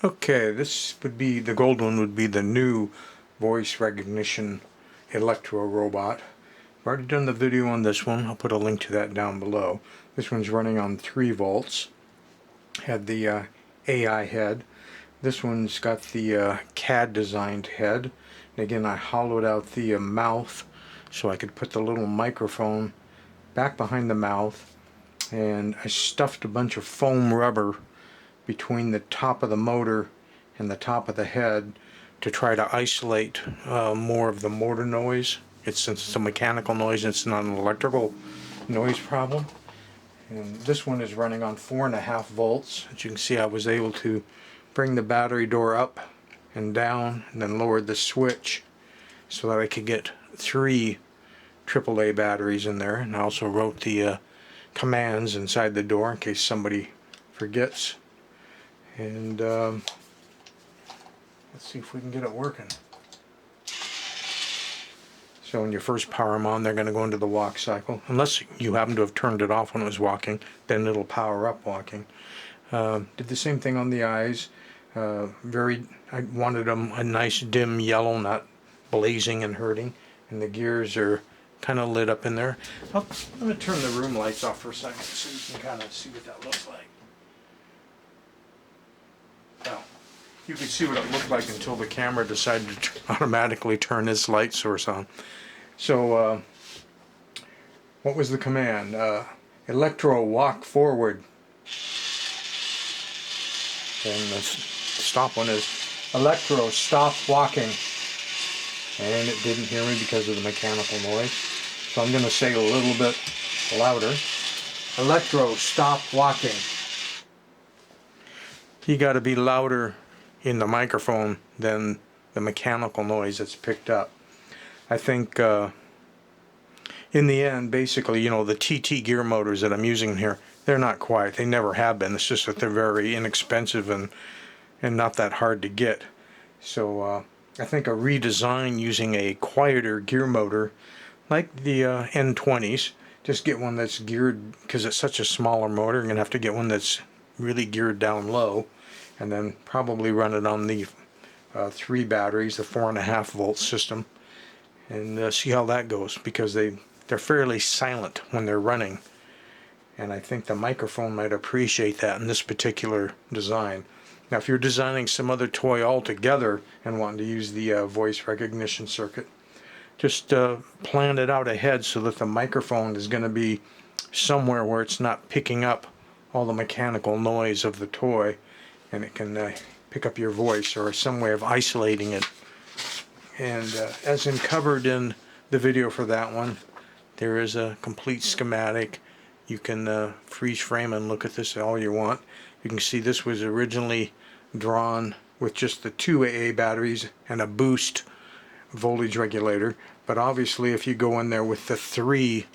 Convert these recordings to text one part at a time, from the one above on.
Okay, this would be, the gold one would be the new voice recognition Elektro robot. I've already done the video on this one. I'll put a link to that down below. This one's running on 3 volts. Had the AI head. This one's got the CAD designed head. And again, I hollowed out the mouth so I could put the little microphone back behind the mouth, and I stuffed a bunch of foam rubber between the top of the motor and the top of the head to try to isolate more of the motor noise. Since it's a mechanical noise, it's not an electrical noise problem. And this one is running on 4.5 volts. As you can see, I was able to bring the battery door up and down and then lowered the switch so that I could get 3 AAA batteries in there. And I also wrote the commands inside the door in case somebody forgets. And let's see if we can get it working. So when you first power them on, they're going to go into the walk cycle. Unless you happen to have turned it off when it was walking, then it'll power up walking. Did the same thing on the eyes. I wanted them a nice dim yellow, not blazing and hurting. And the gears are kind of lit up in there. I'm going to turn the room lights off for a second so you can kind of see what that looks like. Well, you could see what it looked like until the camera decided to automatically turn its light source on. So, what was the command? Elektro, walk forward. And the stop one is Elektro, stop walking. And it didn't hear me because of the mechanical noise. So I'm going to say a little bit louder. Elektro, stop walking. You got to be louder in the microphone than the mechanical noise that's picked up. I think in the end, basically, the TT gear motors that I'm using here, they're not quiet. They never have been. It's just that they're very inexpensive and not that hard to get. So I think a redesign using a quieter gear motor like the N20s, just get one that's geared, because it's such a smaller motor, you're going to have to get one that's really geared down low, and then probably run it on the 3 batteries, the 4.5 volt system, and see how that goes, because they're fairly silent when they're running, and I think the microphone might appreciate that in this particular design. Now if you're designing some other toy altogether and wanting to use the voice recognition circuit, just plan it out ahead so that the microphone is going to be somewhere where it's not picking up all the mechanical noise of the toy, and it can pick up your voice, or some way of isolating it. And as covered in the video for that one, there is a complete schematic. You can freeze frame and look at this all you want. You can see this was originally drawn with just the 2 AA batteries and a boost voltage regulator, but obviously if you go in there with the 3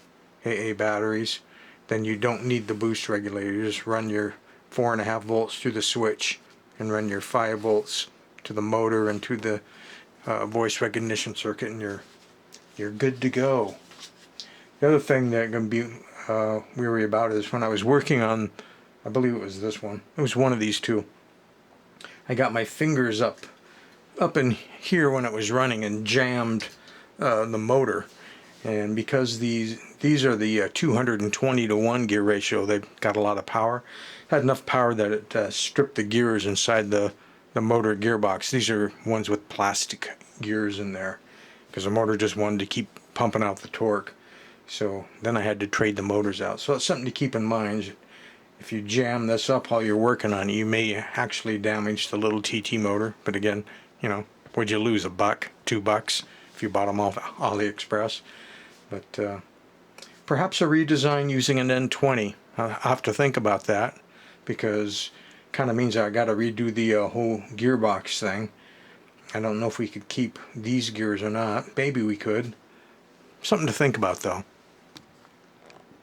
AA batteries, then you don't need the boost regulator. You just run your 4.5 volts through the switch and run your 5 volts to the motor and to the voice recognition circuit, and you're good to go. The other thing that I'm going to be weary about is when I was working on, I believe it was this one, it was one of these two, I got my fingers up in here when it was running and jammed the motor, and because these are the 220 to 1 gear ratio, they've got a lot of power. Had enough power that it stripped the gears inside the motor gearbox. These are ones with plastic gears in there because the motor just wanted to keep pumping out the torque. So then I had to trade the motors out. So it's something to keep in mind. If you jam this up while you're working on it, you may actually damage the little TT motor. But again, would you lose $1, $2 if you bought them off AliExpress? But perhaps a redesign using an N20. I'll have to think about that, because it kind of means I got to redo the whole gearbox thing. I don't know if we could keep these gears or not. Maybe we could. Something to think about, though.